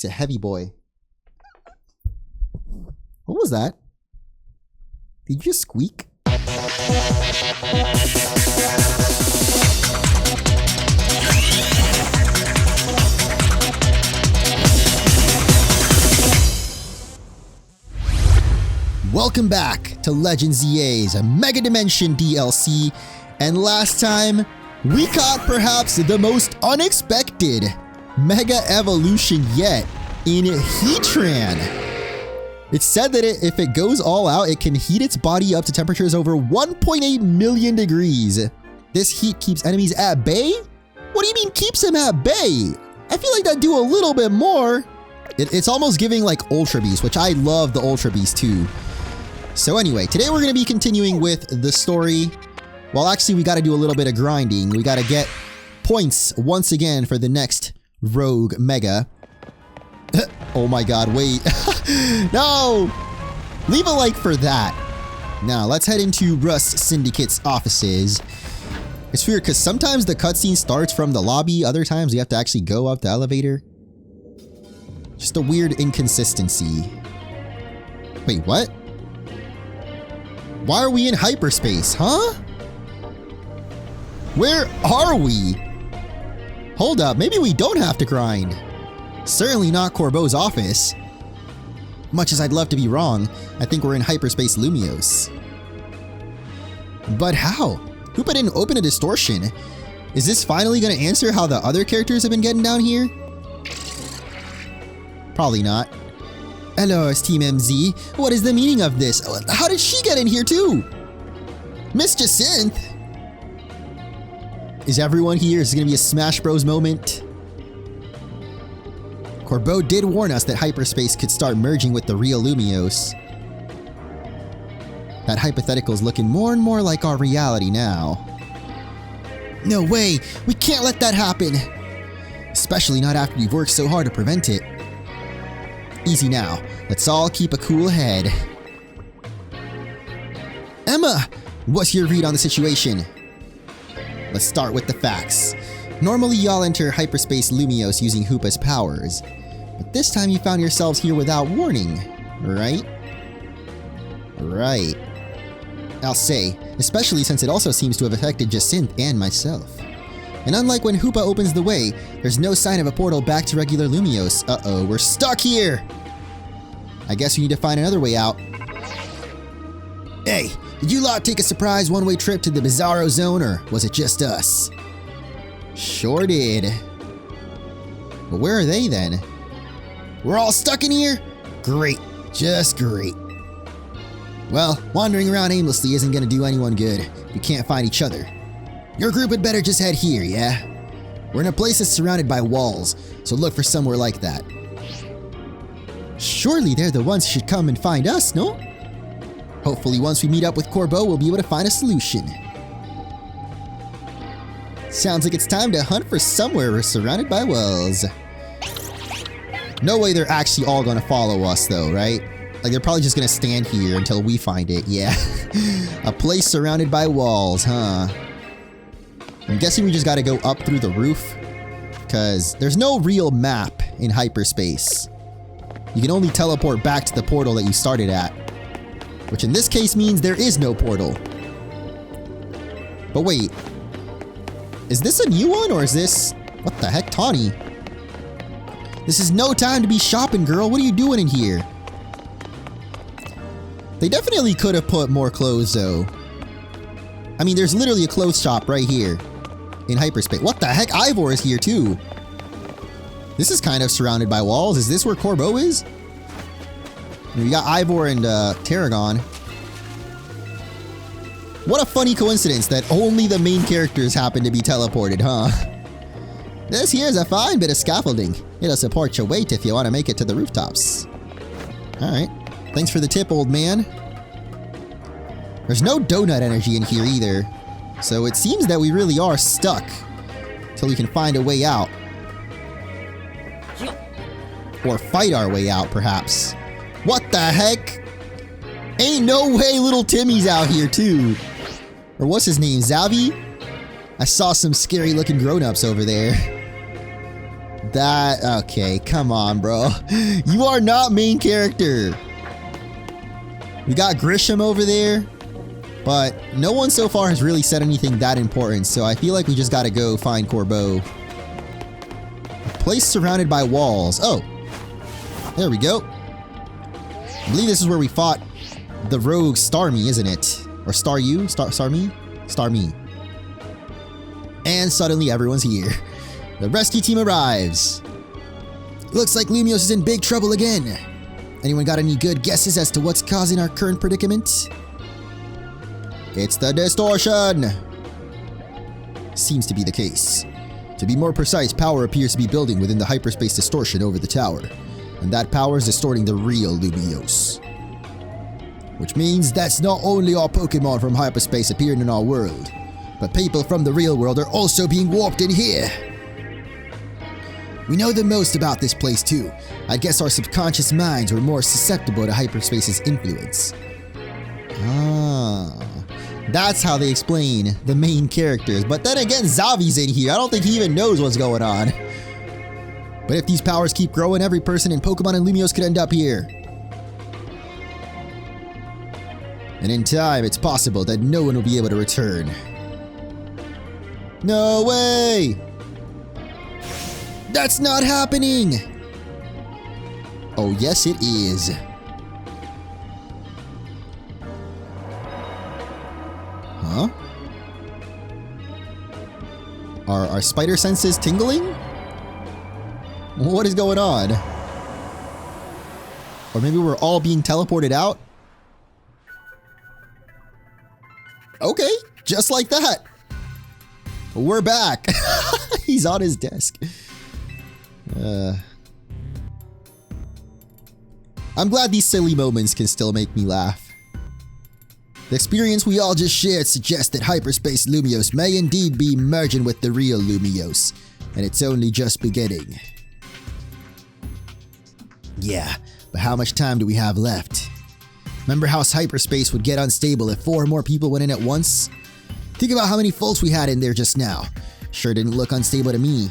He's a heavy boy. What was that? Did you just squeak? Welcome back to Legends EA's Mega Dimension DLC, and last time we caught perhaps the most unexpected Mega Evolution yet in Heatran. It's said that if it goes all out, it can heat its body up to temperatures over 1.8 million degrees. This heat keeps enemies at bay? What do you mean keeps them at bay? I feel like that'd do a little bit more. It's almost giving like Ultra Beast, which I love the Ultra Beast too. So anyway, today we're going to be continuing with the story. Well, actually, we got to do a little bit of grinding. We got to get points once again for the next Rogue Mega. Oh my god, wait. No! Leave a like for that. Now, let's head into Rust Syndicate's offices. It's weird because sometimes the cutscene starts from the lobby, other times you have to actually go up the elevator. Just a weird inconsistency. Wait, what? Why are we in hyperspace, huh? Where are we? Hold up, maybe we don't have to grind. Certainly not Corbeau's office. Much as I'd love to be wrong, I think we're in Hyperspace Lumiose. But how? Hoopa didn't open a distortion. Is this finally gonna answer how the other characters have been getting down here? Probably not. Hello, Team MZ. What is the meaning of this? How did she get in here too? Miss Jacinth? Is everyone here? Is it gonna be a Smash Bros moment? Corbeau did warn us that hyperspace could start merging with the real Lumiose. That hypothetical is looking more and more like our reality now. No way! We can't let that happen! Especially not after we've worked so hard to prevent it. Easy now. Let's all keep a cool head. Emma! What's your read on the situation? Let's start with the facts. Normally y'all enter Hyperspace Lumiose using Hoopa's powers. But this time you found yourselves here without warning, right? Right. I'll say, especially since it also seems to have affected Jacinth and myself. And unlike when Hoopa opens the way, there's no sign of a portal back to regular Lumiose. Uh-oh, we're stuck here! I guess we need to find another way out. Hey, did you lot take a surprise one-way trip to the Bizarro Zone, or was it just us? Sure did. But where are they then? We're all stuck in here? Great. Just great. Well, wandering around aimlessly isn't gonna do anyone good if we can't find each other. Your group had better just head here, yeah? We're in a place that's surrounded by walls, so look for somewhere like that. Surely they're the ones who should come and find us, no? Hopefully once we meet up with Corbeau, we'll be able to find a solution. Sounds like it's time to hunt for somewhere we're surrounded by walls. No way they're actually all gonna follow us though, right? Like they're probably just gonna stand here until we find it, yeah. A place surrounded by walls, huh? I'm guessing we just gotta go up through the roof, because there's no real map in hyperspace. You can only teleport back to the portal that you started at, which in this case means there is no portal. But wait, is this a new one or is this... What the heck, Tawny? This is no time to be shopping, girl. What are you doing in here? They definitely could have put more clothes though. I mean, there's literally a clothes shop right here in hyperspace. What the heck? Ivor is here too. This is kind of surrounded by walls. Is this where Corbeau is? We got Ivor and Tarragon. What a funny coincidence that only the main characters happen to be teleported, huh? This here's a fine bit of scaffolding. It'll support your weight if you want to make it to the rooftops. Alright. Thanks for the tip, old man. There's no donut energy in here either. So it seems that we really are stuck till we can find a way out. Or fight our way out, perhaps. What the heck? Ain't no way little Timmy's out here too. Or what's his name, Zavi? I saw some scary looking grown-ups over there. Okay, come on, bro. You are not main character. We got Grisham over there, but no one so far has really said anything that important, so I feel like we just gotta go find Corbeau. A place surrounded by walls. Oh, there we go. I believe this is where we fought the rogue Starmie, isn't it? Or Staryu? Starmie? Starmie. And suddenly everyone's here. The rescue team arrives. Looks like Lumiose is in big trouble again. Anyone got any good guesses as to what's causing our current predicament? It's the distortion! Seems to be the case. To be more precise, power appears to be building within the hyperspace distortion over the tower, and that power is distorting the real Lumiose. Which means that's not only all Pokémon from hyperspace appearing in our world, but people from the real world are also being warped in here. We know the most about this place too. I guess our subconscious minds were more susceptible to hyperspace's influence. Ah, that's how they explain the main characters. But then again, Zavi's in here. I don't think he even knows what's going on. But if these powers keep growing, every person in Pokemon and Lumiose could end up here. And in time, it's possible that no one will be able to return. No way! That's not happening! Oh, yes it is. Huh? Are spider senses tingling? What is going on? Or maybe we're all being teleported out? Okay, just like that. We're back. He's on his desk. I'm glad these silly moments can still make me laugh. The experience we all just shared suggests that Hyperspace Lumiose may indeed be merging with the real Lumiose, and it's only just beginning. Yeah, but how much time do we have left? Remember how Hyperspace would get unstable if 4 more people went in at once? Think about how many folks we had in there just now. Sure didn't look unstable to me.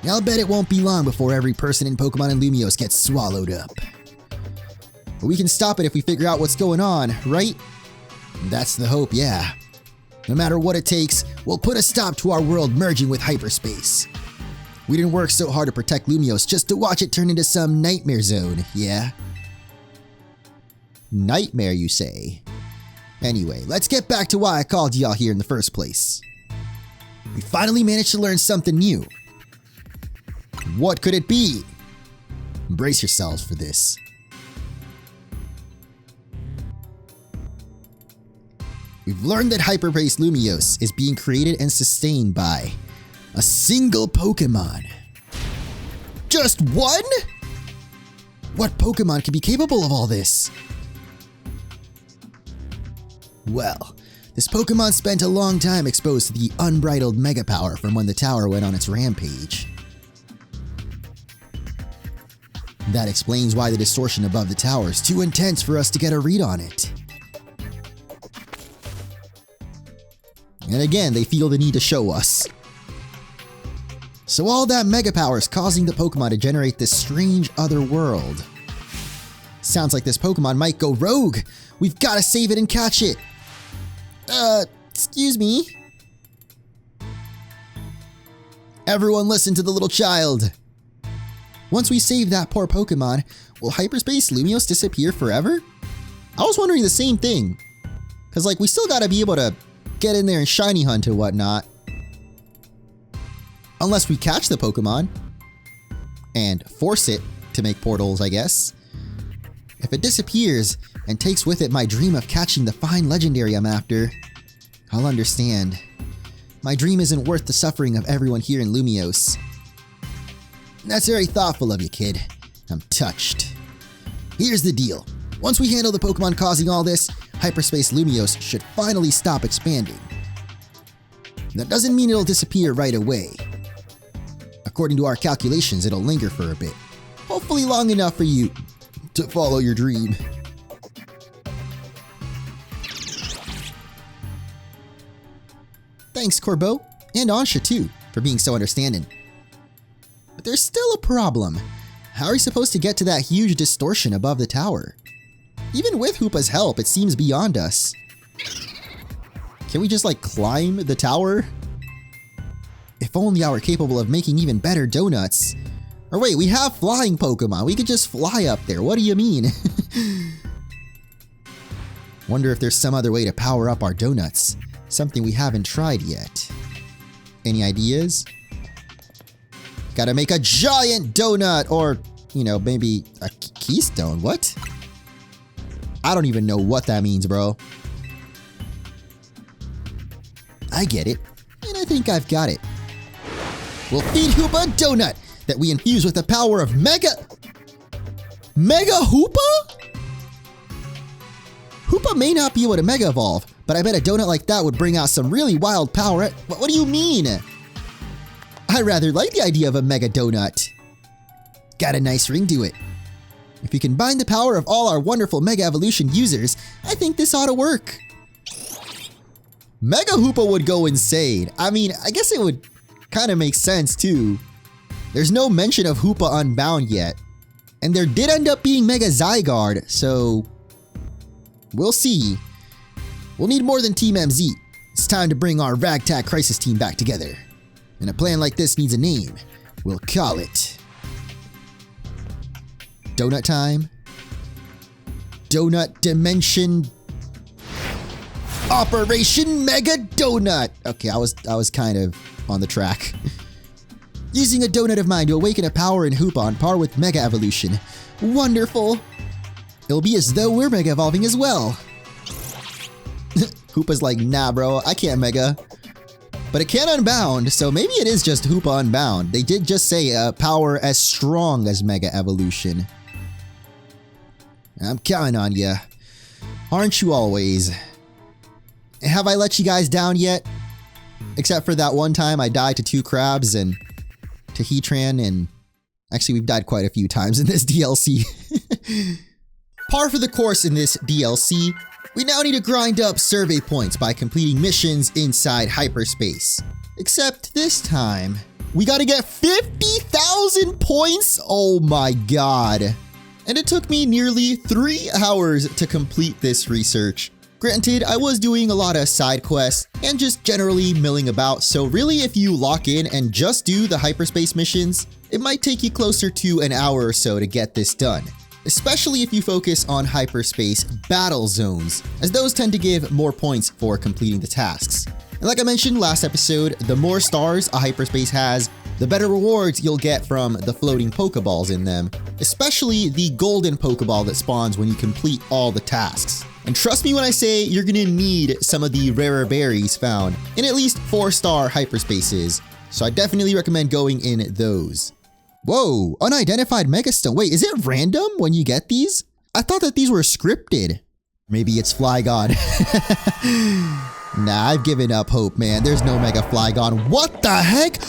I'll bet it won't be long before every person in Pokemon and Lumiose gets swallowed up. But we can stop it if we figure out what's going on, right? That's the hope, yeah. No matter what it takes, we'll put a stop to our world merging with Hyperspace. We didn't work so hard to protect Lumiose just to watch it turn into some nightmare zone, yeah? Nightmare, you say? Anyway, let's get back to why I called y'all here in the first place. We finally managed to learn something new. What could it be? Brace yourselves for this. We've learned that Hyperspace Lumiose is being created and sustained by a single Pokemon. Just one? What Pokemon can be capable of all this? Well, this Pokemon spent a long time exposed to the unbridled mega power from when the tower went on its rampage. That explains why the distortion above the tower is too intense for us to get a read on it. And again, they feel the need to show us. So all that mega power is causing the Pokemon to generate this strange other world. Sounds like this Pokemon might go rogue. We've got to save it and catch it. Excuse me? Everyone listen to the little child. Once we save that poor Pokemon, will Hyperspace Lumiose disappear forever? I was wondering the same thing. Cause like we still gotta be able to get in there and shiny hunt and whatnot. Unless we catch the Pokemon and force it to make portals, I guess. If it disappears and takes with it my dream of catching the fine legendary I'm after, I'll understand. My dream isn't worth the suffering of everyone here in Lumiose. That's very thoughtful of you, kid. I'm touched. Here's the deal. Once we handle the Pokemon causing all this, Hyperspace Lumiose should finally stop expanding. That doesn't mean it'll disappear right away. According to our calculations, it'll linger for a bit. Hopefully long enough for you to follow your dream. Thanks, Corbeau, and Ansha too, for being so understanding. But there's still a problem. How are we supposed to get to that huge distortion above the tower? Even with Hoopa's help, it seems beyond us. Can we just like climb the tower? If only I were capable of making even better donuts. Or wait, we have flying Pokemon. We could just fly up there. What do you mean? Wonder if there's some other way to power up our donuts. Something we haven't tried yet. Any ideas? Gotta make a giant donut or, you know, maybe a keystone. What? I don't even know what that means, bro. I get it, and I think I've got it. We'll feed Hoopa a donut that we infuse with the power of Mega Hoopa? Hoopa may not be able to Mega Evolve, but I bet a donut like that would bring out some really wild power. What do you mean? I rather like the idea of a Mega Donut. Got a nice ring to it. If we combine the power of all our wonderful Mega Evolution users, I think this ought to work. Mega Hoopa would go insane. I mean, I guess it would kind of make sense too. There's no mention of Hoopa Unbound yet. And there did end up being Mega Zygarde, so we'll see. We'll need more than Team MZ. It's time to bring our Ragtag Crisis team back together. And a plan like this needs a name. We'll call it Donut Time. Donut Dimension Operation Mega Donut. Okay, I was kind of on the track. Using a donut of mine to awaken a power in Hoopa on par with Mega Evolution. Wonderful. It'll be as though we're Mega Evolving as well. Hoopa's like, nah bro, I can't Mega. But it can Unbound, so maybe it is just Hoopa Unbound. They did just say a power as strong as Mega Evolution. I'm counting on ya. Aren't you always? Have I let you guys down yet? Except for that one time I died to 2 crabs and to Heatran, and actually we've died quite a few times in this DLC. Par for the course in this DLC. We now need to grind up survey points by completing missions inside Hyperspace. Except this time, we gotta get 50,000 points? Oh my god. And it took me nearly 3 hours to complete this research. Granted, I was doing a lot of side quests and just generally milling about, so really if you lock in and just do the Hyperspace missions, it might take you closer to an hour or so to get this done. Especially if you focus on Hyperspace battle zones, as those tend to give more points for completing the tasks. And like I mentioned last episode, the more stars a Hyperspace has, the better rewards you'll get from the floating Pokeballs in them, especially the golden Pokeball that spawns when you complete all the tasks. And trust me when I say you're gonna need some of the rarer berries found in at least 4-star Hyperspaces, so I definitely recommend going in those. Whoa, unidentified Megastone. Wait, is it random when you get these? I thought that these were scripted. Maybe it's Flygon. Nah, I've given up hope, man. There's no Mega Flygon. What the heck?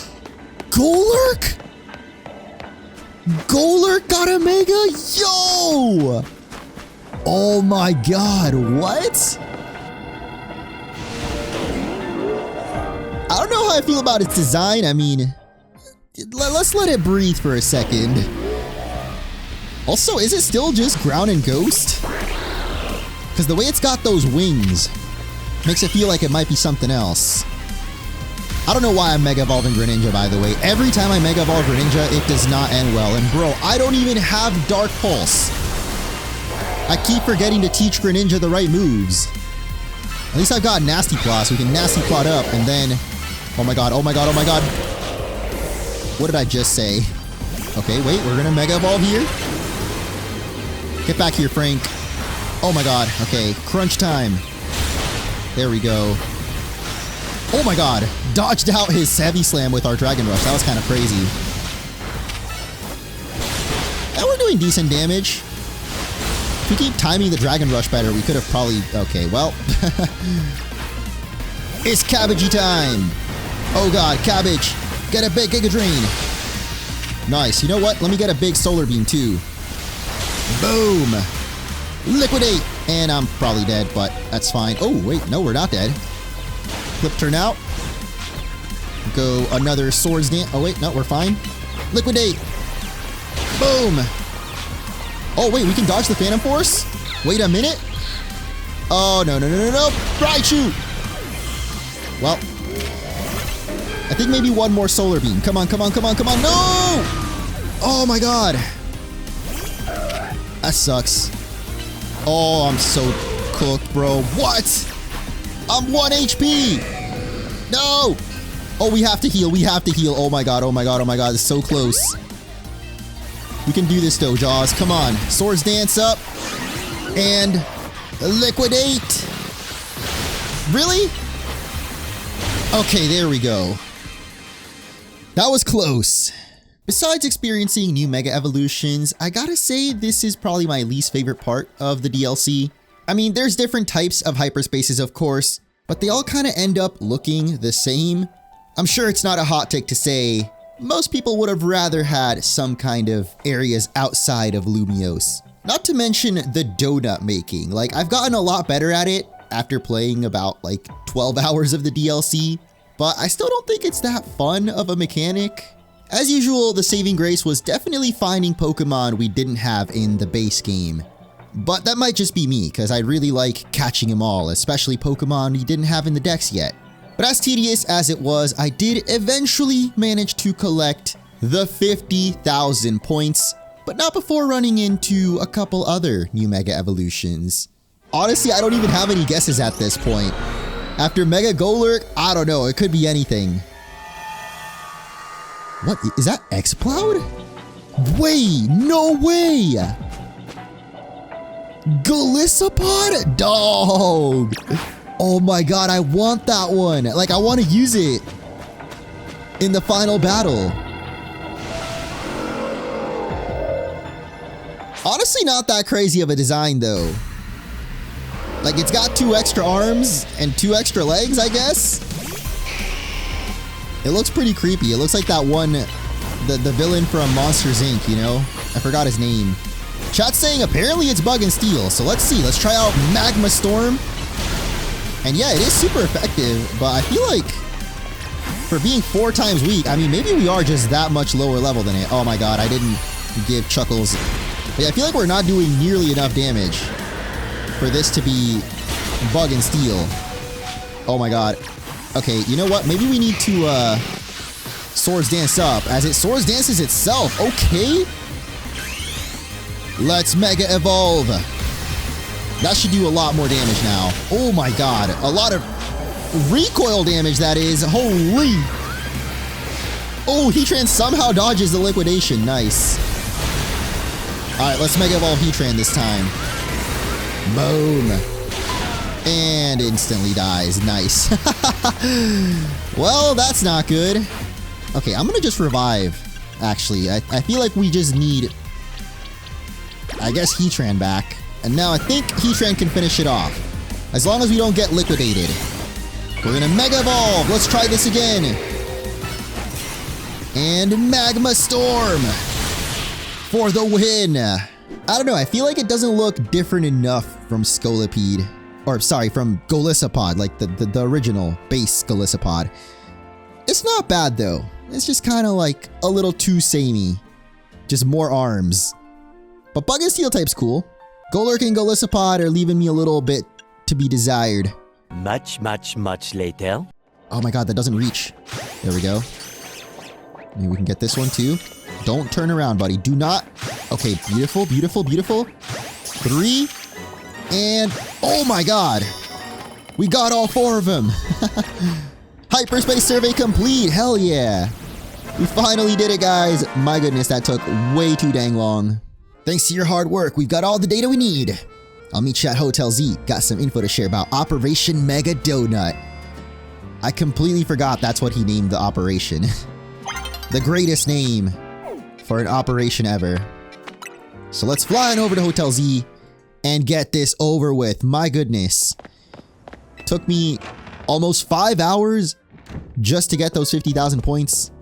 Golurk? Golurk got a Mega? Yo! Oh my god, what? I don't know how I feel about its design. I mean, let's let it breathe for a second. Also, is it still just ground and ghost? Because the way it's got those wings makes it feel like it might be something else. I don't know why I'm Mega Evolving Greninja, by the way. Every time I Mega Evolve Greninja, it does not end well. And bro, I don't even have Dark Pulse. I keep forgetting to teach Greninja the right moves. At least I've got Nasty Plot, so we can Nasty Plot up and then... Oh my god, oh my god, oh my god. What did I just say? Okay, wait, we're gonna Mega Evolve here. Get back here, Frank. Oh my god, okay, crunch time. There we go. Oh my god, dodged out his Heavy Slam with our Dragon Rush. That was kind of crazy. And we're doing decent damage. If we keep timing the Dragon Rush better, we could have probably... Okay, well. It's Cabbagey time. Oh god, Cabbage. Get a big Giga Drain. Nice. You know what? Let me get a big Solar Beam too. Boom. Liquidate. And I'm probably dead, but that's fine. Oh, wait. No, we're not dead. Flip turn out. Go another Swords Dance. Oh, wait. No, we're fine. Liquidate. Boom. Oh, wait, we can dodge the Phantom Force? Wait a minute. Oh, no. Raichu. Well, I think maybe one more Solar Beam. Come on. No! Oh, my God. That sucks. Oh, I'm so cooked, bro. What? I'm 1 HP. No. Oh, we have to heal. Oh, my God. It's so close. We can do this, though, Jaws. Come on. Swords Dance up. And liquidate. Really? Okay, there we go. That was close. Besides experiencing new Mega Evolutions, I gotta say this is probably my least favorite part of the DLC. I mean, there's different types of hyperspaces, of course, but they all kind of end up looking the same. I'm sure it's not a hot take to say most people would have rather had some kind of areas outside of Lumiose. Not to mention the donut making. Like, I've gotten a lot better at it after playing about like 12 hours of the DLC, but I still don't think it's that fun of a mechanic. As usual, the saving grace was definitely finding Pokemon we didn't have in the base game. But that might just be me, because I really like catching them all, especially Pokemon we didn't have in the decks yet. But as tedious as it was, I did eventually manage to collect the 50,000 points, but not before running into a couple other new Mega Evolutions. Honestly, I don't even have any guesses at this point. After Mega Golurk, I don't know, it could be anything. What, is that X-Cloud? Wait, no way! Golisopod? Dog! Oh my God, I want that one. Like, I want to use it in the final battle. Honestly, not that crazy of a design though. Like, it's got 2 extra arms and 2 extra legs, I guess. It looks pretty creepy. It looks like that one, the villain from Monsters Inc., you know? I forgot his name. Chat's saying apparently it's Bug and Steel, so let's see. Let's try out Magma Storm. And yeah, it is super effective, but I feel like for being 4 times weak, I mean, maybe we are just that much lower level than it. Oh my God, I didn't give Chuckles. But yeah, I feel like we're not doing nearly enough damage for this to be Bug and Steel. Oh my God. Okay, you know what? Maybe we need to Swords Dance up, as it Swords Dances itself. Okay. Let's Mega Evolve. That should do a lot more damage now. Oh my God. A lot of recoil damage, that is. Holy. Oh, Heatran somehow dodges the liquidation. Nice. Alright, let's Mega Evolve Heatran this time. Boom. And instantly dies. Nice. Well, that's not good. Okay, I'm gonna just revive, actually. I feel like we just need, I guess, Heatran back. And now I think Heatran can finish it off. As long as we don't get liquidated. We're gonna Mega Evolve. Let's try this again. And Magma Storm for the win. I don't know, I feel like it doesn't look different enough from Scolipede. Or, sorry, from Golisopod, like the original base Golisopod. It's not bad, though. It's just kind of like a little too samey. Just more arms. But Bug and Steel type's cool. Golurk and Golisopod are leaving me a little bit to be desired. Much later. Oh my God, that doesn't reach. There we go. Maybe we can get this one too. Don't turn around, buddy. Do not. Okay, beautiful, beautiful, beautiful. 3. And oh my God. We got all 4 of them. Hyperspace survey complete. Hell yeah. We finally did it, guys. My goodness, that took way too dang long. Thanks to your hard work, we've got all the data we need. I'll meet you at Hotel Z. Got some info to share about Operation Mega Donut. I completely forgot that's what he named the operation. The greatest name for an operation ever. So let's fly on over to Hotel Z and get this over with. My goodness. Took me almost 5 hours just to get those 50,000 points.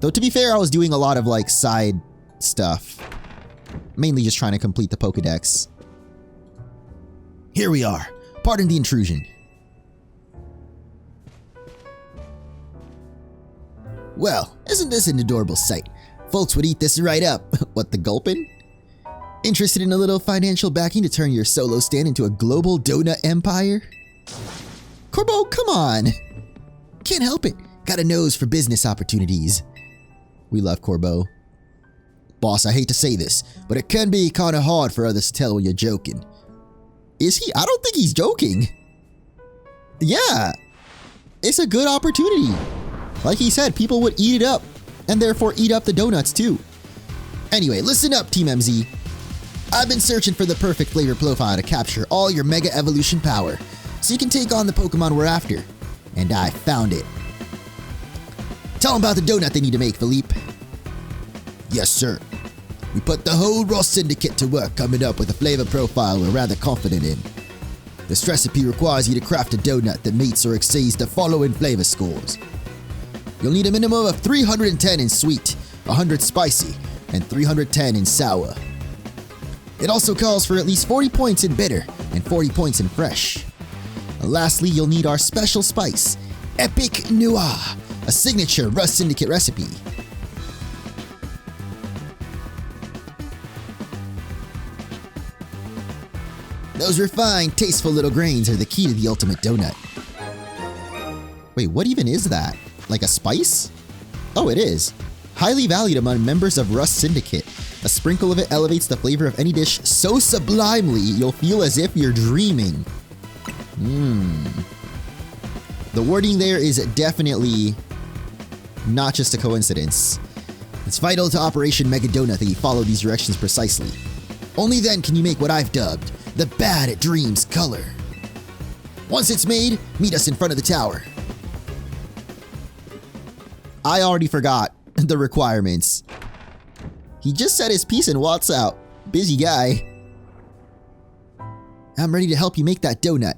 Though to be fair, I was doing a lot of like side stuff. Mainly just trying to complete the Pokédex. Here we are. Pardon the intrusion. Well, isn't this an adorable sight? Folks would eat this right up. What, the gulpin'? Interested in a little financial backing to turn your solo stand into a global donut empire? Corbo, come on. Can't help it. Got a nose for business opportunities. We love Corbo. Boss, I hate to say this, but it can be kinda hard for others to tell when you're joking. Is he? I don't think he's joking. Yeah. It's a good opportunity. Like he said, people would eat it up, and therefore eat up the donuts too. Anyway, listen up, Team MZ. I've been searching for the perfect flavor profile to capture all your Mega Evolution power, so you can take on the Pokemon we're after. And I found it. Tell them about the donut they need to make, Philippe. Yes, sir. We put the whole Raw Syndicate to work coming up with a flavor profile we're rather confident in. This recipe requires you to craft a donut that meets or exceeds the following flavor scores. You'll need a minimum of 310 in sweet, 100 spicy, and 310 in sour. It also calls for at least 40 points in bitter and 40 points in fresh. And lastly, you'll need our special spice, Epic Noir, a signature Rust Syndicate recipe. Those refined, tasteful little grains are the key to the ultimate donut. Wait, what even is that? Like a spice? Oh, it is. Highly valued among members of Rust Syndicate. A sprinkle of it elevates the flavor of any dish so sublimely you'll feel as if you're dreaming. The wording there is definitely not just a coincidence. It's vital to Operation Mega Donut that you follow these directions precisely. Only then can you make what I've dubbed the Bad Dreams color. Once it's made, meet us in front of the tower. I already forgot the requirements. He just said his piece and walks out. Busy guy. I'm ready to help you make that donut.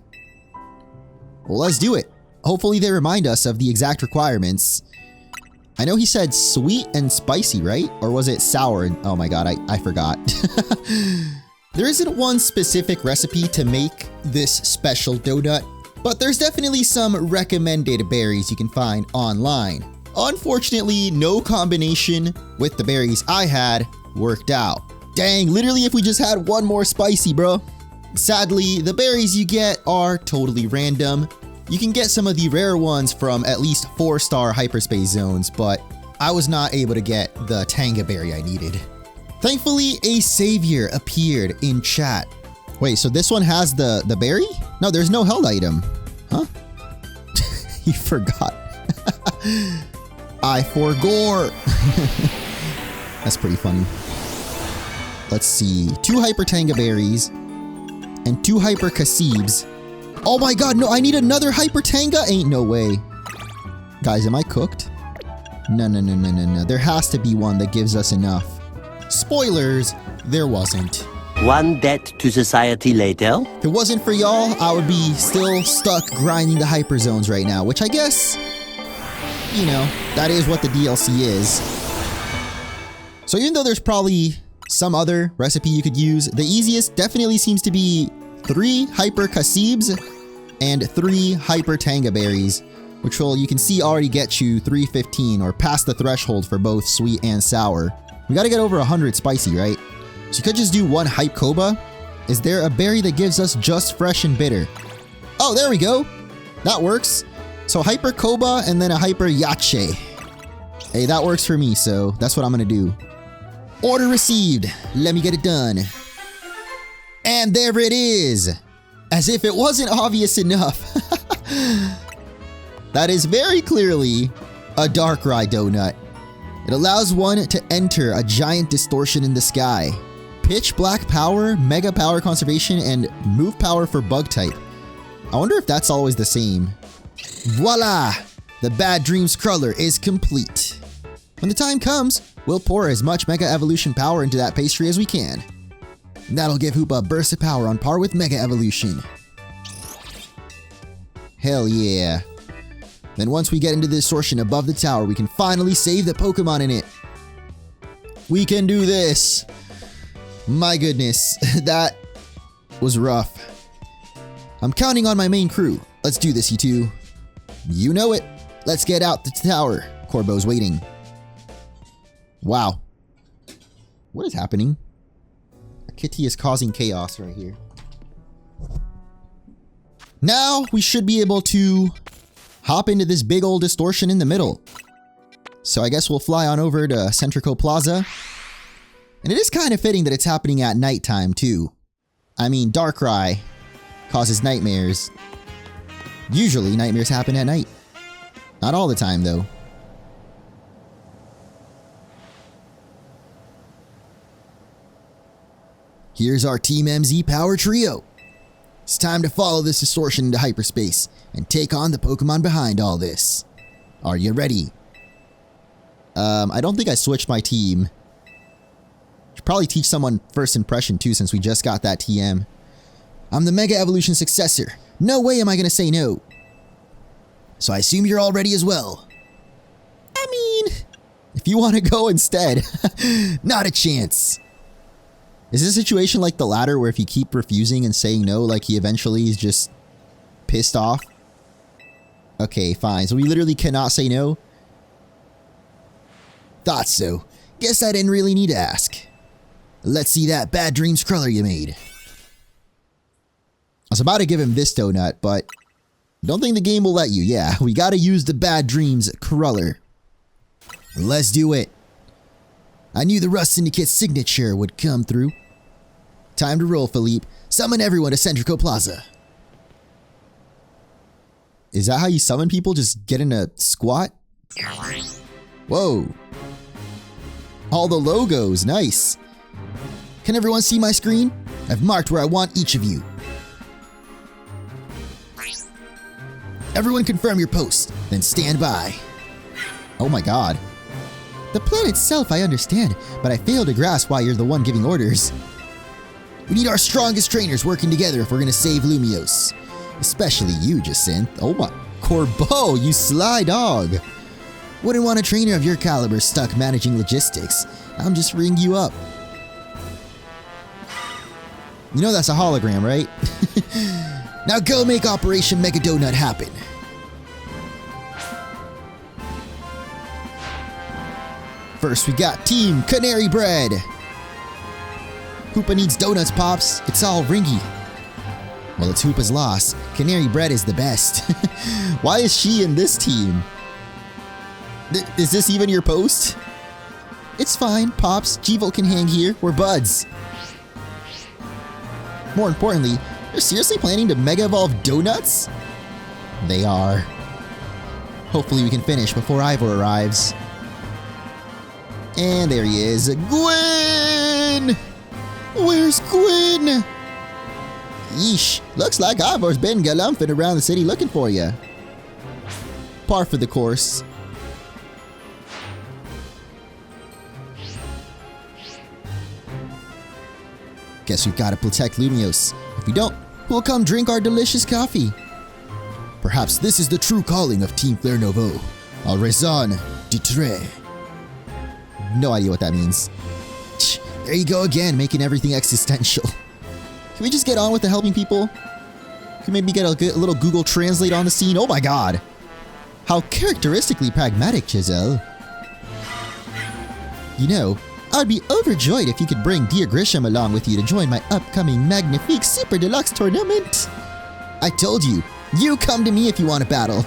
Well, let's do it. Hopefully they remind us of the exact requirements. I know he said sweet and spicy, right? Or was it sour? Oh my god, I forgot. There isn't one specific recipe to make this special donut, but there's definitely some recommended berries you can find online. Unfortunately, no combination with the berries I had worked out. Dang, literally if we just had one more spicy, bro. Sadly, the berries you get are totally random. You can get some of the rare ones from at least 4-star hyperspace zones, but I was not able to get the Tanga berry I needed. Thankfully, a savior appeared in chat. Wait, so this one has the berry? No, there's no held item. Huh? He forgot. I forgore. That's pretty funny. Let's see. 2 Hyper Tanga berries and 2 Hyper Kasibs. Oh my god, no, I need another Hyper Tanga? Ain't no way. Guys, am I cooked? No. There has to be one that gives us enough. Spoilers, there wasn't. One debt to society later. If it wasn't for y'all, I would be still stuck grinding the hyper zones right now, which I guess, you know, that is what the DLC is. So even though there's probably some other recipe you could use, the easiest definitely seems to be 3 Hyper Kasibs and 3 Hyper Tanga berries, which will, you can see, already get you 315 or past the threshold for both sweet and sour. We gotta get over 100 spicy, right? So you could just do 1 Hype Koba. Is there a berry that gives us just fresh and bitter? Oh, there we go. That works. So Hyper Koba and then a Hyper Yache. Hey, that works for me, so that's what I'm gonna do. Order received. Let me get it done. And there it is. As if it wasn't obvious enough. That is very clearly a Darkrai donut. It allows one to enter a giant distortion in the sky. Pitch black power, mega power conservation, and move power for bug type. I wonder if that's always the same. Voila! The Bad Dreams crawler is complete. When the time comes, we'll pour as much Mega Evolution power into that pastry as we can. That'll give Hoopa a burst of power on par with Mega Evolution. Hell yeah. Then once we get into the distortion above the tower, we can finally save the Pokemon in it. We can do this. My goodness, that was rough. I'm counting on my main crew. Let's do this, you two. You know it. Let's get out the tower. Corbo's waiting. Wow. What is happening? Kitty is causing chaos right here. Now we should be able to hop into this big old distortion in the middle. So I guess we'll fly on over to Centrico Plaza. And it is kind of fitting that it's happening at nighttime too. I mean, Darkrai causes nightmares. Usually nightmares happen at night. Not all the time though. Here's our Team MZ Power Trio. It's time to follow this distortion into hyperspace and take on the Pokemon behind all this. Are you ready? I don't think I switched my team. Should probably teach someone first impression too since we just got that TM. I'm the Mega Evolution successor. No way am I gonna say no. So I assume you're all ready as well. I mean, if you want to go instead, not a chance. Is this a situation like the latter where if you keep refusing and saying no, like he eventually is just pissed off? Okay, fine. So we literally cannot say no? Thought so. Guess I didn't really need to ask. Let's see that Bad Dreams crawler you made. I was about to give him this donut, but don't think the game will let you. Yeah, we gotta use the Bad Dreams crawler. Let's do it. I knew the Rust Syndicate's signature would come through. Time to roll, Philippe. Summon everyone to Centrico Plaza. Is that how you summon people? Just get in a squat? Whoa. All the logos, nice. Can everyone see my screen? I've marked where I want each of you. Everyone confirm your post, then stand by. Oh my god. The plan itself I understand, but I fail to grasp why you're the one giving orders. We need our strongest trainers working together if we're gonna save Lumiose. Especially you, Jacinth. Oh my... Corbeau, you sly dog. Wouldn't want a trainer of your caliber stuck managing logistics. I'm just ringing you up. You know that's a hologram, right? Now go make Operation Mega Donut happen. First we got Team Canary Bread. Hoopa needs donuts, Pops. It's all ringy. Well, it's Hoopa's loss. Canary Bread is the best. Why is she in this team? Is this even your post? It's fine, Pops. G-Volt can hang here. We're buds. More importantly, they're seriously planning to Mega Evolve donuts? They are. Hopefully we can finish before Ivor arrives. And there he is. Gwen! Where's Gwen? Yeesh, looks like Ivor's been galumphing around the city looking for you. Par for the course. Guess we've got to protect Lumiose. If we don't, who'll come drink our delicious coffee? Perhaps this is the true calling of Team Flare Nouveau. A raison d'être. No idea what that means. There you go again, making everything existential. Can we just get on with the helping people? Can we maybe get a little Google Translate on the scene? Oh my god! How characteristically pragmatic, Giselle. You know, I'd be overjoyed if you could bring dear Grisham along with you to join my upcoming Magnifique Super Deluxe tournament. I told you, you come to me if you want a battle.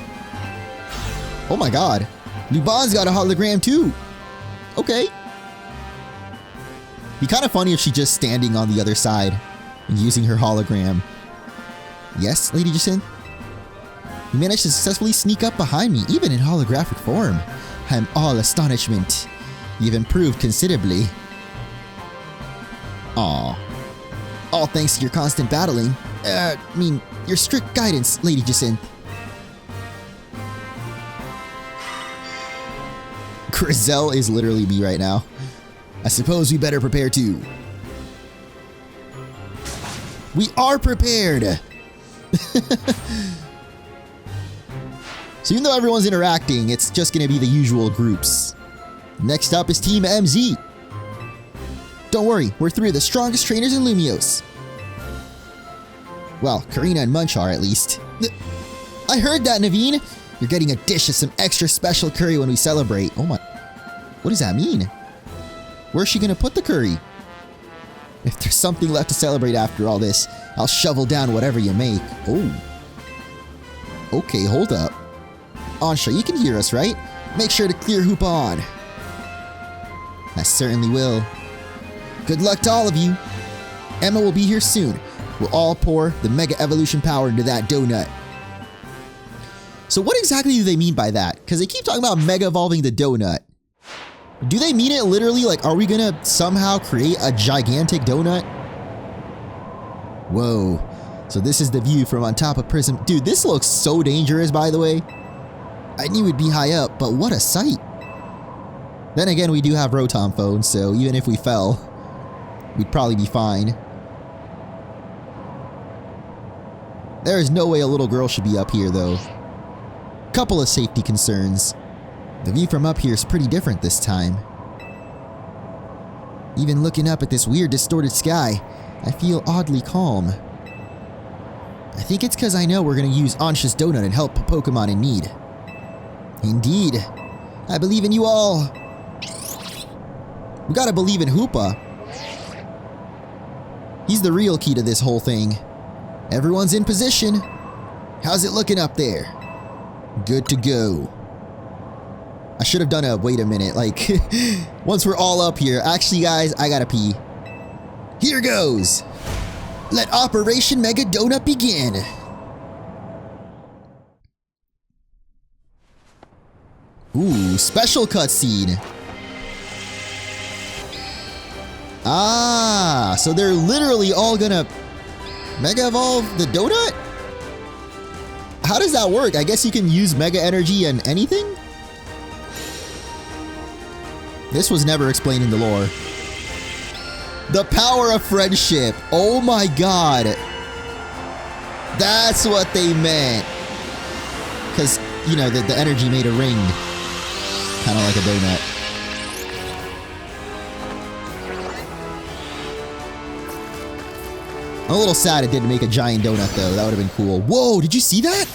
Oh my god, Luban's got a hologram too. Okay. Be kind of funny if she's just standing on the other side and using her hologram. Yes, Lady Jacinth? You managed to successfully sneak up behind me, even in holographic form. I'm all astonishment. You've improved considerably. Aw. All thanks to your constant battling. Your strict guidance, Lady Jacinth. Grizel is literally me right now. I suppose we better prepare too. We are prepared! So even though everyone's interacting, it's just gonna be the usual groups. Next up is Team MZ. Don't worry, we're three of the strongest trainers in Lumiose. Well, Karina and Munch are at least. I heard that, Naveen! You're getting a dish of some extra special curry when we celebrate. Oh my... What does that mean? Where's she gonna put the curry? If there's something left to celebrate after all this, I'll shovel down whatever you make. Oh. Okay, hold up. Ansha, you can hear us, right? Make sure to clear Hoopa on. I certainly will. Good luck to all of you. Emma will be here soon. We'll all pour the Mega Evolution power into that donut. So what exactly do they mean by that? Because they keep talking about Mega Evolving the donut. Do they mean it literally? Like, are we gonna somehow create a gigantic donut? Whoa. So this is the view from on top of Prism. Dude, this looks so dangerous, by the way. I knew it'd be high up, but what a sight. Then again, we do have Rotom phones, so even if we fell, we'd probably be fine. There is no way a little girl should be up here, though. Couple of safety concerns. The view from up here is pretty different this time. Even looking up at this weird distorted sky, I feel oddly calm. I think it's because I know we're going to use Ansha's donut and help Pokemon in need. Indeed. I believe in you all. We gotta believe in Hoopa. He's the real key to this whole thing. Everyone's in position. How's it looking up there? Good to go. I should have done a wait a minute, like, once we're all up here. Actually, guys, I gotta pee. Here goes. Let Operation Mega Donut begin. Ooh, special cutscene. Ah, so they're literally all gonna Mega Evolve the donut? How does that work? I guess you can use Mega Energy and anything? This was never explained in the lore. The power of friendship. Oh my god. That's what they meant. Because, you know, the energy made a ring. Kind of like a donut. I'm a little sad it didn't make a giant donut, though. That would have been cool. Whoa, did you see that?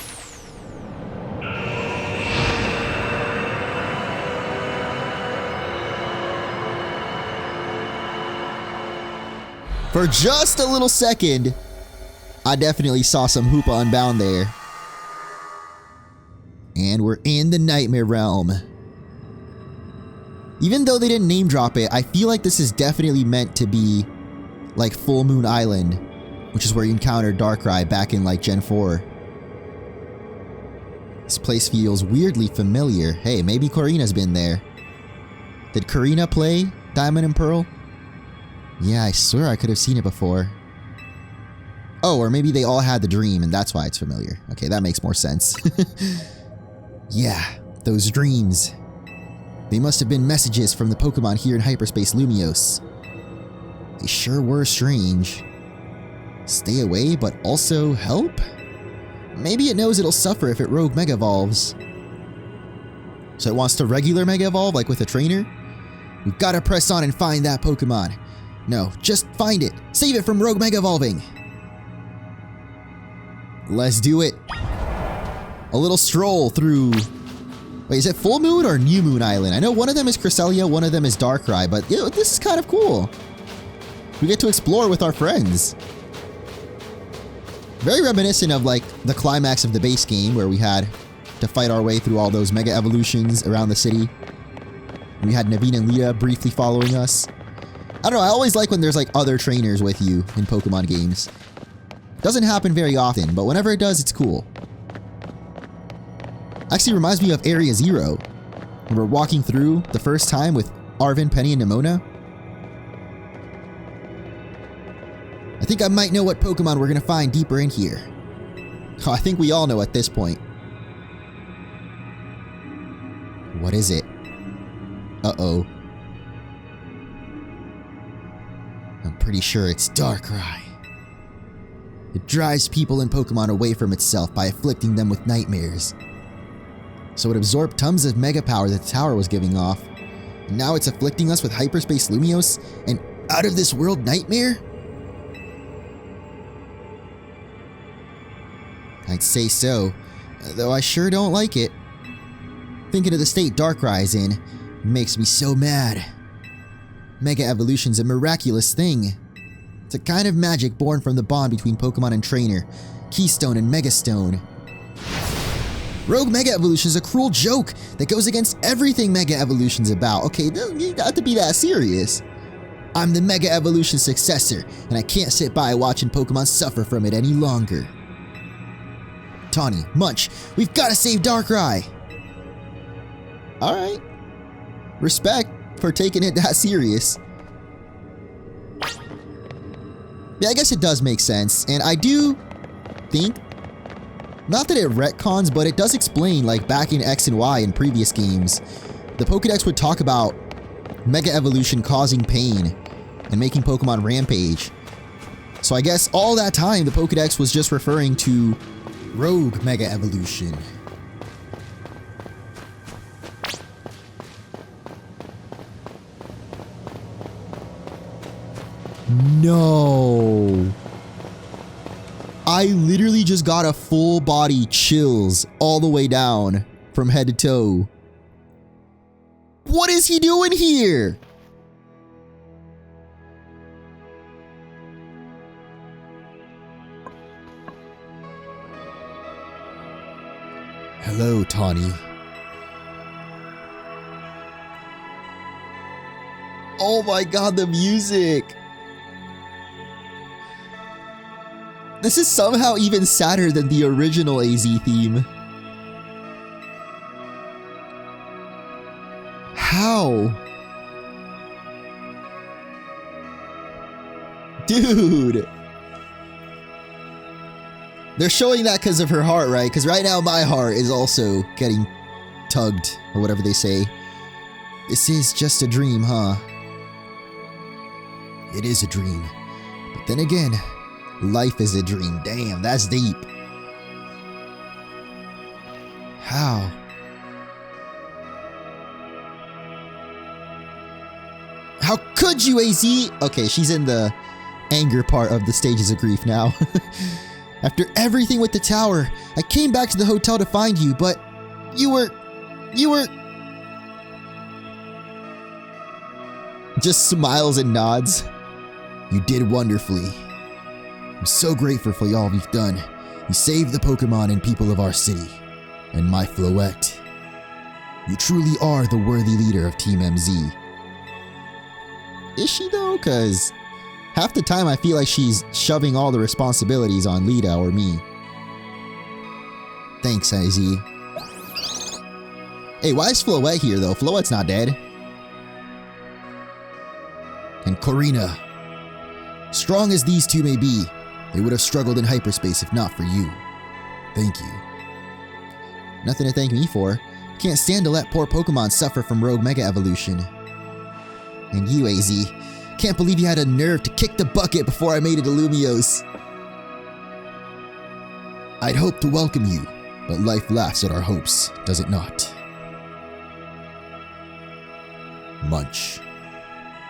For just a little second, I definitely saw some Hoopa Unbound there. And we're in the Nightmare Realm. Even though they didn't name drop it, I feel like this is definitely meant to be like Full Moon Island, which is where you encountered Darkrai back in like Gen 4. This place feels weirdly familiar. Hey, maybe Karina's been there. Did Karina play Diamond and Pearl? Yeah, I swear I could have seen it before. Oh, or maybe they all had the dream and that's why it's familiar. Okay, that makes more sense. Yeah, those dreams. They must have been messages from the Pokemon here in Hyperspace Lumiose. They sure were strange. Stay away, but also help? Maybe it knows it'll suffer if it Rogue Mega Evolves. So it wants to regular Mega Evolve, like with a trainer? We've got to press on and find that Pokemon. No, just find it. Save it from Rogue Mega Evolving. Let's do it. A little stroll through... Wait, is it Full Moon or Newmoon Island? I know one of them is Cresselia, one of them is Darkrai, but you know, this is kind of cool. We get to explore with our friends. Very reminiscent of like the climax of the base game where we had to fight our way through all those Mega Evolutions around the city. We had Naveen and Leah briefly following us. I don't know, I always like when there's like other trainers with you in Pokemon games. Doesn't happen very often, but whenever it does, it's cool. Actually reminds me of Area Zero, when we're walking through the first time with Arvin, Penny, and Nimona. I think I might know what Pokemon we're gonna find deeper in here. Oh, I think we all know at this point. What is it? Uh-oh. I'm pretty sure it's Darkrai. It drives people and Pokemon away from itself by afflicting them with nightmares. So it absorbed tons of mega power that the tower was giving off. And now it's afflicting us with Hyperspace Lumiose and out of this world nightmare? I'd say so, though I sure don't like it. Thinking of the state Darkrai's in makes me so mad. Mega Evolution's a miraculous thing. It's a kind of magic born from the bond between Pokemon and trainer, Keystone and Megastone. Rogue Mega Evolution is a cruel joke that goes against everything Mega Evolution's about. Okay, you got to be that serious. I'm the Mega Evolution successor, and I can't sit by watching Pokemon suffer from it any longer. Tawny, Munch, we've got to save Darkrai! Alright. Respect for taking it that serious. Yeah, I guess it does make sense, and I do think, not that it retcons, but it does explain, like back in X and Y in previous games, the Pokédex would talk about Mega Evolution causing pain and making Pokemon rampage. So I guess all that time the Pokédex was just referring to Rogue Mega Evolution. No. I literally just got a full body chills all the way down from head to toe. What is he doing here? Hello, Tawny. Oh my god, the music! This is somehow even sadder than the original AZ theme. How? Dude! They're showing that because of her heart, right? Because right now my heart is also getting tugged, or whatever they say. This is just a dream, huh? It is a dream. But then again, life is a dream. Damn, that's deep. How? How could you, AZ? Okay, she's in the anger part of the stages of grief now. After everything with the tower, I came back to the hotel to find you, but you were... Just smiles and nods. You did wonderfully. I'm so grateful for all you've done. You saved the Pokemon and people of our city. And my Floette. You truly are the worthy leader of Team MZ. Is she though? Cause half the time I feel like she's shoving all the responsibilities on Lita or me. Thanks, IZ. Hey, why is Floette here though? Floette's not dead. And Corina. Strong as these two may be, they would have struggled in hyperspace if not for you. Thank you. Nothing to thank me for. Can't stand to let poor Pokemon suffer from Rogue Mega Evolution. And you, AZ. Can't believe you had a nerve to kick the bucket before I made it to Lumiose. I'd hoped to welcome you, but life laughs at our hopes, does it not? Munch.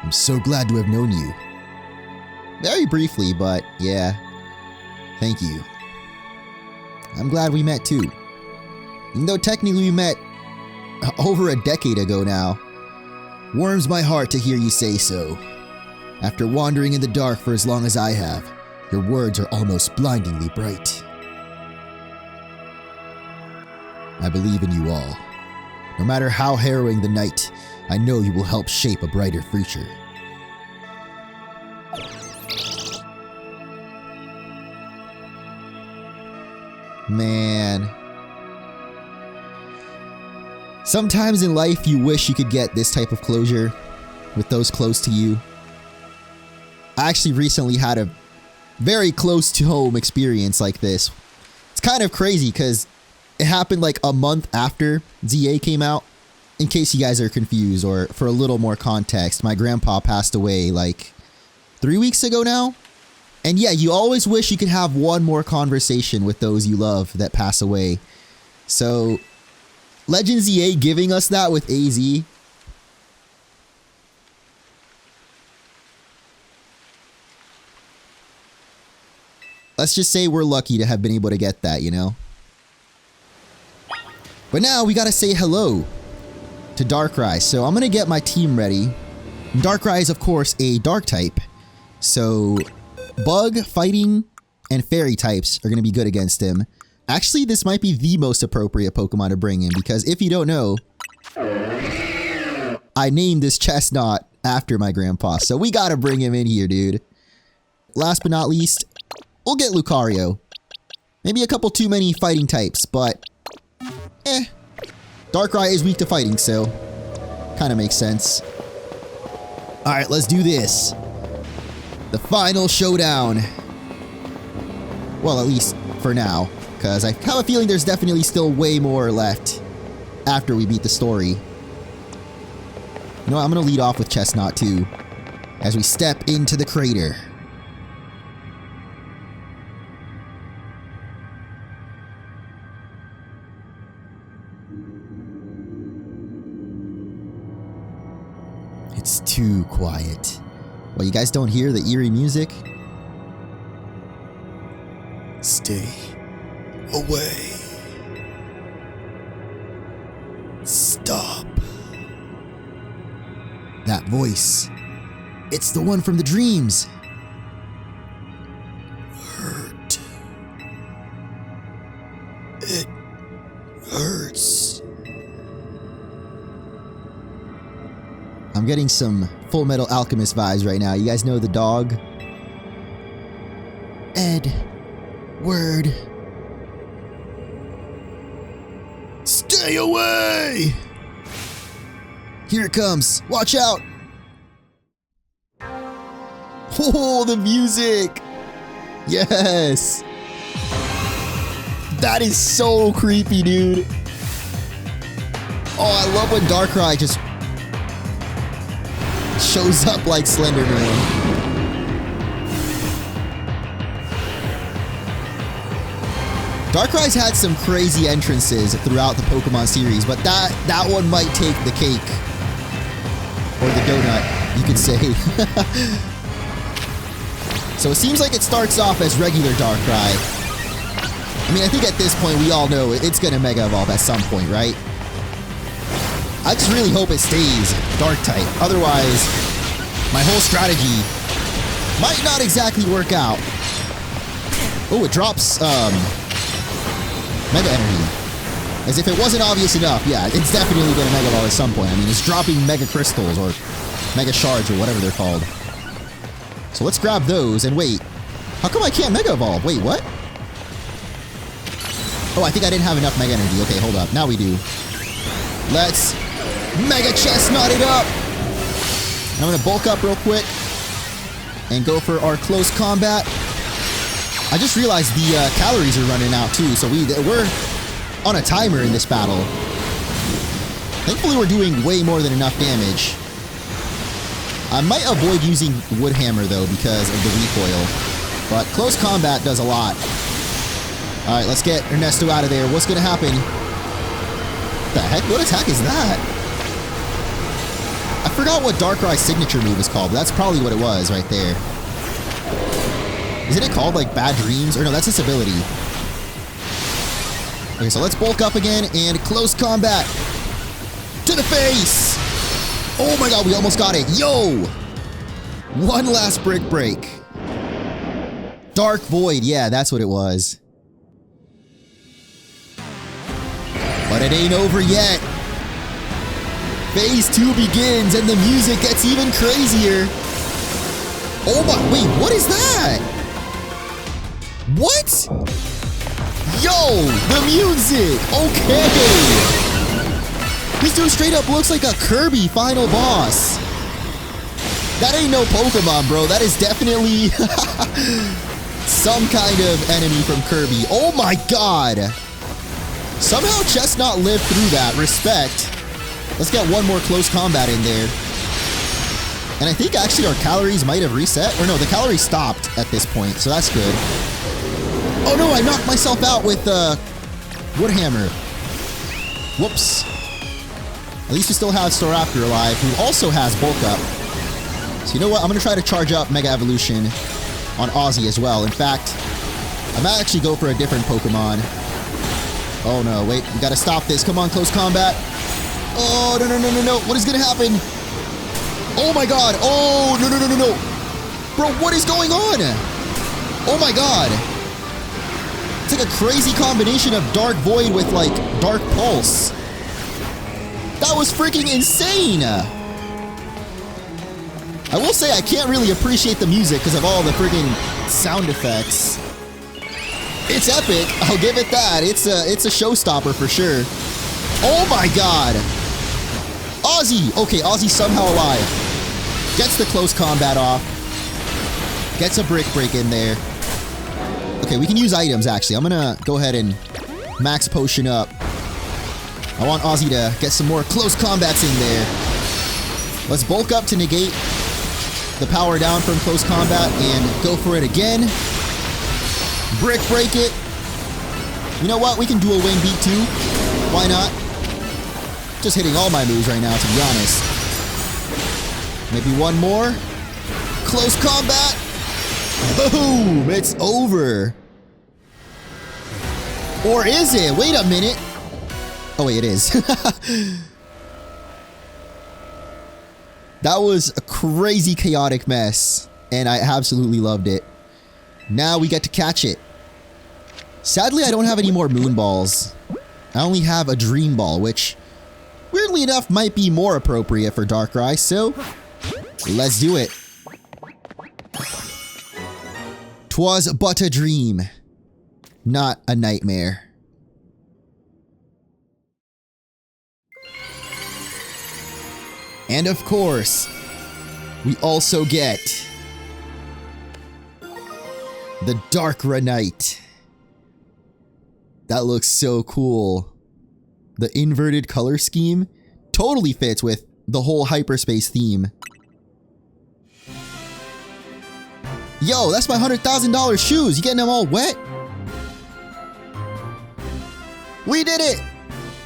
I'm so glad to have known you. Very briefly, but yeah. Thank you. I'm glad we met too. Even though technically we met over a decade ago now. Warms my heart to hear you say so. After wandering in the dark for as long as I have, your words are almost blindingly bright. I believe in you all. No matter how harrowing the night, I know you will help shape a brighter future. Man. Sometimes in life you wish you could get this type of closure with those close to you. I actually recently had a very close to home experience like this. It's kind of crazy because it happened like a month after ZA came out. In case you guys are confused, or for a little more context, my grandpa passed away like 3 weeks ago now. And yeah, you always wish you could have one more conversation with those you love that pass away. So, Legend ZA giving us that with AZ. Let's just say we're lucky to have been able to get that, you know? But now we gotta say hello to Darkrai. So I'm gonna get my team ready. Darkrai is, of course, a dark type. So, bug, fighting, and fairy types are going to be good against him. Actually, this might be the most appropriate Pokemon to bring in, because if you don't know, I named this Chestnut after my grandpa, so we gotta bring him in here, dude. Last but not least, we'll get Lucario. Maybe a couple too many fighting types, but Darkrai is weak to fighting, so kind of makes sense. Alright, let's do this. The final showdown. Well, at least for now, because I have a feeling there's definitely still way more left after we beat the story. You know what, I'm going to lead off with Chestnut too, as we step into the crater. It's too quiet. Well, you guys don't hear the eerie music? Stay away. Stop. That voice. It's the one from the dreams. Hurt. It hurts. I'm getting some Full Metal Alchemist vibes right now. You guys know the dog? Edward. Stay away! Here it comes. Watch out! Oh, the music! Yes! That is so creepy, dude. Oh, I love when Darkrai just shows up like Slender Man. Darkrai's had some crazy entrances throughout the Pokemon series, but that one might take the cake. Or the donut, you could say. So it seems like it starts off as regular Darkrai. I mean, I think at this point we all know it's gonna Mega Evolve at some point, right? I just really hope it stays Dark type. Otherwise, my whole strategy might not exactly work out. Oh, it drops Mega Energy. As if it wasn't obvious enough, yeah, it's definitely gonna Mega Evolve at some point. I mean, it's dropping Mega Crystals or Mega Shards or whatever they're called. So let's grab those and wait. How come I can't Mega Evolve? Wait, what? Oh, I think I didn't have enough Mega Energy. Okay, hold up. Now we do. Let's Mega Chestnut it up! And I'm gonna bulk up real quick and go for our close combat. I just realized the calories are running out too, so we're on a timer in this battle. Thankfully, we're doing way more than enough damage. I might avoid using Wood Hammer though because of the recoil, but close combat does a lot. All right, let's get Ernesto out of there. What's gonna happen? What the heck? What attack is that? I forgot what Darkrai's signature move is called, but that's probably what it was right there. Isn't it called like Bad Dreams? Or no, that's its ability. Okay, so let's bulk up again and close combat. To the face! Oh my god, we almost got it. Yo! One last brick break. Dark Void, yeah, that's what it was. But it ain't over yet. Phase 2 begins and the music gets even crazier. Oh my, wait, what is that? What? Yo, the music, okay. This dude straight up looks like a Kirby final boss. That ain't no Pokemon, bro. That is definitely some kind of enemy from Kirby. Oh my god. Somehow Chestnut lived through that. Respect. Let's get one more close combat in there. And I think actually our calories might have reset. Or no, the calories stopped at this point, so that's good. Oh no, I knocked myself out with Wood Hammer. Whoops. At least we still have Staraptor alive, who also has Bulk Up. So you know what? I'm going to try to charge up Mega Evolution on Ozzy as well. In fact, I might actually go for a different Pokemon. Oh no, wait. We got to stop this. Come on, close combat. Oh, no. What is going to happen? Oh my god. Oh, no, no, no, no, no. Bro, what is going on? Oh my god. It's like a crazy combination of Dark Void with like Dark Pulse. That was freaking insane. I will say I can't really appreciate the music because of all the freaking sound effects. It's epic. I'll give it that. It's a showstopper for sure. Oh my god. Ozzy. Okay, Ozzy's somehow alive. Gets the close combat off. Gets a brick break in there. Okay, we can use items actually. I'm gonna go ahead and max potion up. I want Ozzy to get some more close combats in there. Let's bulk up to negate the power down from close combat and go for it again. Brick break it. You know what? We can dual wing beat too. Why not? Just hitting all my moves right now, to be honest. Maybe one more. Close combat. Boom! It's over. Or is it? Wait a minute. Oh wait, it is. That was a crazy chaotic mess, and I absolutely loved it. Now we get to catch it. Sadly, I don't have any more moon balls. I only have a dream ball, which weirdly enough might be more appropriate for Darkrai, so let's do it. 'Twas but a dream, not a nightmare. And of course, we also get the Darkrai Knight. That looks so cool. The inverted color scheme totally fits with the whole Hyperspace theme. Yo, that's my $100,000 shoes. You getting them all wet? We did it!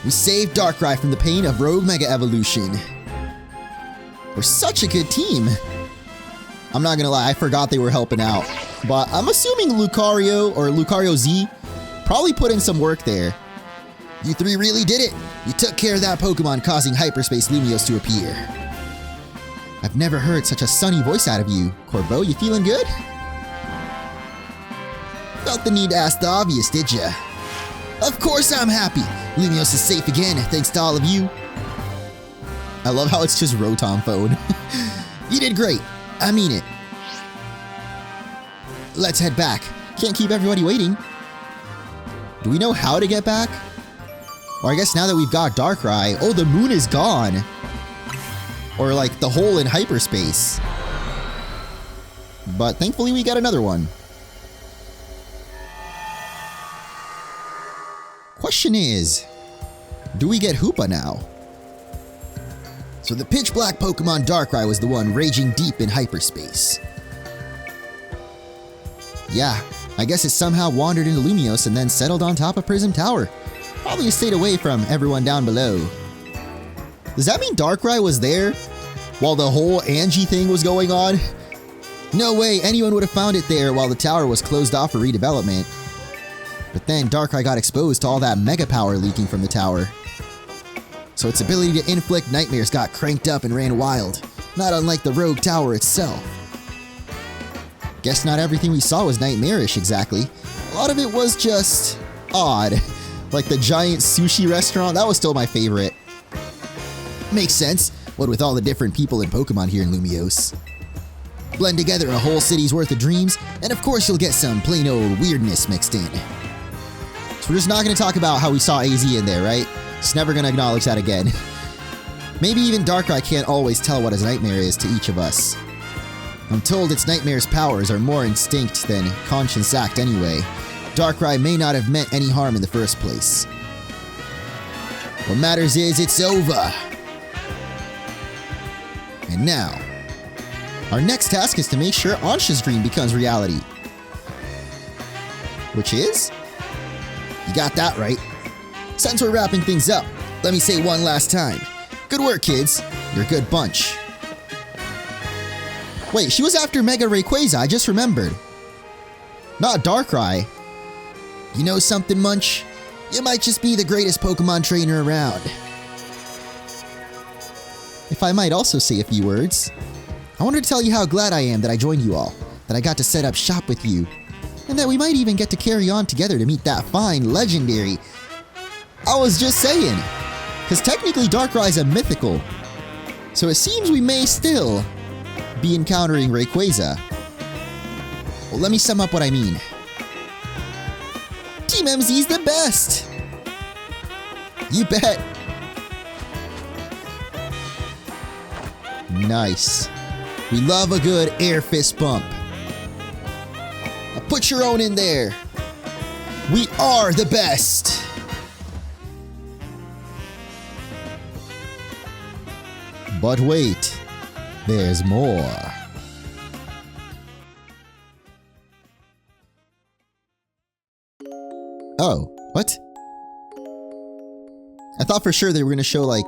We saved Darkrai from the pain of Rogue Mega Evolution. We're such a good team. I'm not gonna lie, I forgot they were helping out. But I'm assuming Lucario or Lucario Z probably put in some work there. You three really did it. You took care of that Pokemon, causing Hyperspace Lumiose to appear. I've never heard such a sunny voice out of you. Corbeau, you feeling good? Felt the need to ask the obvious, did ya? Of course I'm happy. Lumiose is safe again, thanks to all of you. I love how it's just Rotom phone. You did great. I mean it. Let's head back. Can't keep everybody waiting. Do we know how to get back? Or I guess now that we've got Darkrai, oh, the moon is gone. Or like the hole in hyperspace. But thankfully we got another one. Question is, do we get Hoopa now? So the pitch black Pokemon Darkrai was the one raging deep in hyperspace. Yeah, I guess it somehow wandered into Lumiose and then settled on top of Prism Tower. Probably stayed away from everyone down below. Does that mean Darkrai was there while the whole Angie thing was going on? No way anyone would have found it there while the tower was closed off for redevelopment. But then Darkrai got exposed to all that mega power leaking from the tower. So its ability to inflict nightmares got cranked up and ran wild, not unlike the Rogue Tower itself. Guess not everything we saw was nightmarish exactly. A lot of it was just odd. Like the giant sushi restaurant, that was still my favorite. Makes sense, what with all the different people and Pokemon here in Lumiose. Blend together a whole city's worth of dreams, and of course you'll get some plain old weirdness mixed in. So we're just not going to talk about how we saw AZ in there, right? Just never going to acknowledge that again. Maybe even Darkrai can't always tell what his nightmare is to each of us. I'm told its nightmare's powers are more instinct than conscious act anyway. Darkrai may not have meant any harm in the first place. What matters is it's over. And now, our next task is to make sure Ansha's dream becomes reality. Which is? You got that right. Since we're wrapping things up, let me say one last time. Good work, kids. You're a good bunch. Wait, she was after Mega Rayquaza, I just remembered. Not Darkrai. You know something, Munch? You might just be the greatest Pokemon trainer around. if I might also say a few words. I wanted to tell you how glad I am that I joined you all, that I got to set up shop with you, and that we might even get to carry on together to meet that fine legendary. I was just saying, because technically Darkrai is a mythical, so it seems we may still be encountering Rayquaza. Well, let me sum up what I mean. Team MZ's the best! You bet! Nice. We love a good air fist bump. Now put your own in there. We are the best! But wait, there's more. Oh, what? I thought for sure they were gonna show like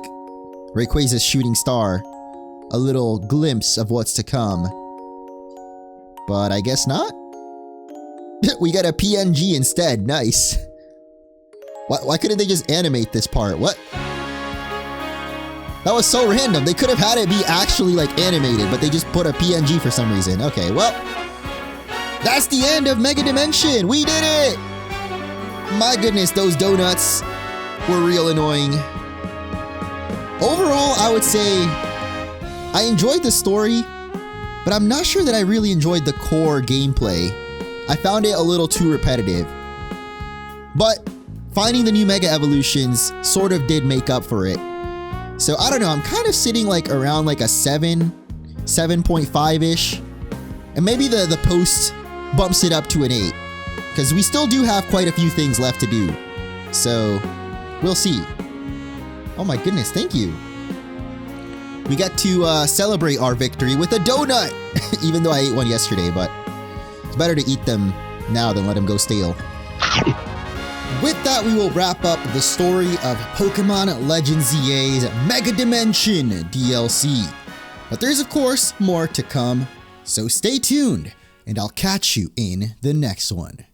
Rayquaza's shooting star, a little glimpse of what's to come. But I guess not? We got a PNG instead, nice. Why couldn't they just animate this part? What? That was so random. They could have had it be actually like animated, but they just put a PNG for some reason. Okay, well, that's the end of Mega Dimension. We did it! My goodness, those donuts were real annoying. Overall, I would say I enjoyed the story, but I'm not sure that I really enjoyed the core gameplay. I found it a little too repetitive. But finding the new Mega Evolutions sort of did make up for it. So I don't know, I'm kind of sitting like around like a 7.5-ish. And maybe the post bumps it up to an 8. Because we still do have quite a few things left to do. So, we'll see. Oh my goodness, thank you. We got to celebrate our victory with a donut! Even though I ate one yesterday, but it's better to eat them now than let them go stale. With that, we will wrap up the story of Pokémon Legends ZA's Mega Dimension DLC. But there's of course more to come, so stay tuned, and I'll catch you in the next one.